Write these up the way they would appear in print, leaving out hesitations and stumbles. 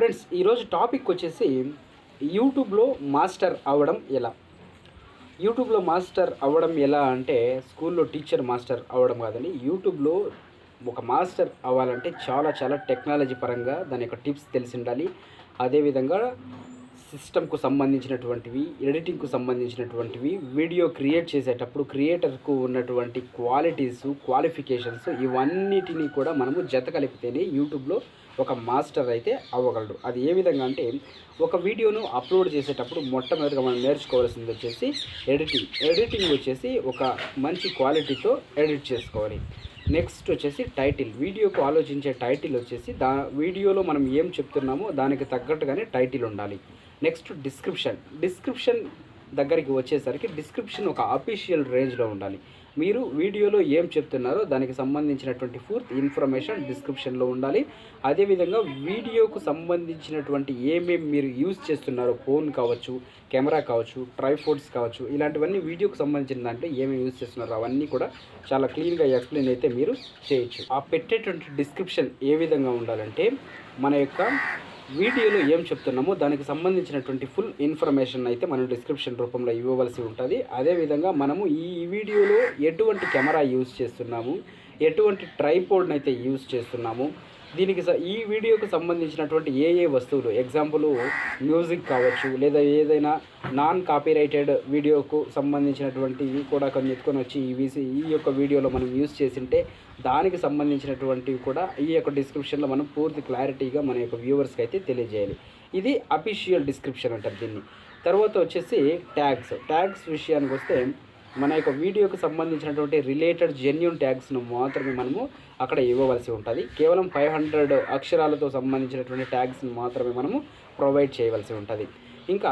Friends ఈరోజు topic వచ్చేసి యూట్యూబ్లో మాస్టర్ అవ్వడం ఎలా. యూట్యూబ్లో మాస్టర్ అవ్వడం ఎలా అంటే స్కూల్లో టీచర్ మాస్టర్ అవ్వడం కాదండి. యూట్యూబ్లో ఒక మాస్టర్ అవ్వాలంటే చాలా చాలా టెక్నాలజీ పరంగా దాని యొక్క టిప్స్ తెలిసి ఉండాలి. అదేవిధంగా సిస్టమ్కు సంబంధించినటువంటివి, ఎడిటింగ్కు సంబంధించినటువంటివి, వీడియో క్రియేట్ చేసేటప్పుడు క్రియేటర్కు ఉన్నటువంటి క్వాలిఫికేషన్స్ ఇవన్నిటినీ కూడా మనము జత కలిపితేనే యూట్యూబ్లో ఒక మాస్టర్ అయితే అవ్వగలడు. అది ఏ విధంగా అంటే ఒక వీడియోను అప్లోడ్ చేసేటప్పుడు మొట్టమొదటిగా మనం నేర్చుకోవాల్సింది వచ్చేసి ఎడిటింగ్ వచ్చేసి ఒక మంచి క్వాలిటీతో ఎడిట్ చేసుకోవాలి. నెక్స్ట్ వచ్చేసి టైటిల్, వీడియోకు ఆలోచించే టైటిల్ వచ్చేసి వీడియోలో మనం ఏం చెప్తున్నామో దానికి తగ్గట్టుగానే టైటిల్ ఉండాలి. నెక్స్ట్ డిస్క్రిప్షన్ దగ్గరికి వచ్చేసరికి డిస్క్రిప్షన్ ఒక అఫీషియల్ రేంజ్లో ఉండాలి. మీరు వీడియోలో ఏం చెప్తున్నారో దానికి సంబంధించినటువంటి పూర్తి ఇన్ఫర్మేషన్ డిస్క్రిప్షన్లో ఉండాలి. అదేవిధంగా వీడియోకు సంబంధించినటువంటి ఏమేమి మీరు యూజ్ చేస్తున్నారో, ఫోన్ కావచ్చు, కెమెరా కావచ్చు, ట్రైపోడ్స్ కావచ్చు, ఇలాంటివన్నీ వీడియోకు సంబంధించిన దాంట్లో ఏమేమి యూజ్ చేస్తున్నారో అవన్నీ కూడా చాలా క్లీన్గా ఎక్స్ప్లెయిన్ అయితే మీరు చేయొచ్చు. ఆ పెట్టేటువంటి డిస్క్రిప్షన్ ఏ విధంగా ఉండాలంటే మన యొక్క వీడియోలో ఏం చెప్తున్నామో దానికి సంబంధించినటువంటి ఫుల్ ఇన్ఫర్మేషన్ అయితే మనం డిస్క్రిప్షన్ రూపంలో ఇవ్వవలసి ఉంటుంది. అదేవిధంగా మనము ఈ వీడియోలో ఎటువంటి కెమెరా యూజ్ చేస్తున్నాము, ఎటువంటి ట్రైపోడ్ని అయితే యూజ్ చేస్తున్నాము, దీనికి ఈ వీడియోకి సంబంధించినటువంటి ఏ వస్తువులు, ఎగ్జాంపుల్ మ్యూజిక్ కావచ్చు, లేదా ఏదైనా నాన్ కాపీరైటెడ్ వీడియోకు సంబంధించినటువంటివి కూడా కొన్ని ఎత్తుకొని వచ్చి ఈ యొక్క వీడియోలో మనం యూజ్ చేసింటే దానికి సంబంధించినటువంటివి కూడా ఈ యొక్క డిస్క్రిప్షన్లో మనం పూర్తి క్లారిటీగా మన యొక్క వ్యూవర్స్కి అయితే తెలియజేయాలి. ఇది అఫీషియల్ డిస్క్రిప్షన్ అంటారు దీన్ని. తర్వాత వచ్చేసి ట్యాగ్స్ విషయానికి వస్తే మన యొక్క వీడియోకి సంబంధించినటువంటి రిలేటెడ్ జెన్యూన్ ట్యాగ్స్ను మాత్రమే మనము అక్కడ ఇవ్వవలసి ఉంటుంది. కేవలం 500 అక్షరాలతో సంబంధించినటువంటి ట్యాగ్స్ని మాత్రమే మనము ప్రొవైడ్ చేయవలసి ఉంటుంది. ఇంకా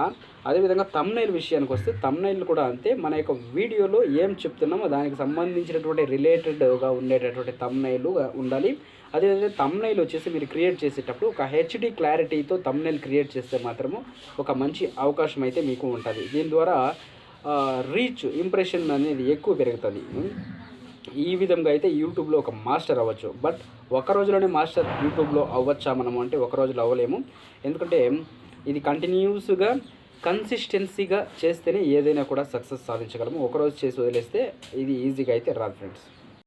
అదేవిధంగా థంబ్నెయిల్ విషయానికి వస్తే థంబ్నెయిల్ కూడా అంతే. మన యొక్క వీడియోలో ఏం చెప్తున్నామో దానికి సంబంధించినటువంటి రిలేటెడ్గా ఉండేటటువంటి థంబ్నెయిల్ ఉండాలి. అదేవిధంగా థంబ్నెయిల్ వచ్చేసి మీరు క్రియేట్ చేసేటప్పుడు ఒక హెచ్డి క్లారిటీతో థంబ్నెయిల్ క్రియేట్ చేస్తే మాత్రము ఒక మంచి అవకాశం అయితే మీకు ఉంటుంది. దీని ద్వారా రీచ్, ఇంప్రెషన్ అనేది ఎక్కువ పెరుగుతుంది. ఈ విధంగా అయితే యూట్యూబ్లో ఒక మాస్టర్ అవ్వచ్చు. బట్ ఒక రోజులోనే మాస్టర్ యూట్యూబ్లో అవ్వచ్చా మనము అంటే ఒక రోజులో అవ్వలేము. ఎందుకంటే ఇది కంటిన్యూస్గా కన్సిస్టెన్సీగా చేస్తేనే ఏదైనా కూడా సక్సెస్ సాధించగలము. ఒకరోజు చేసి వదిలేస్తే ఇది ఈజీగా అయితే రాదు ఫ్రెండ్స్.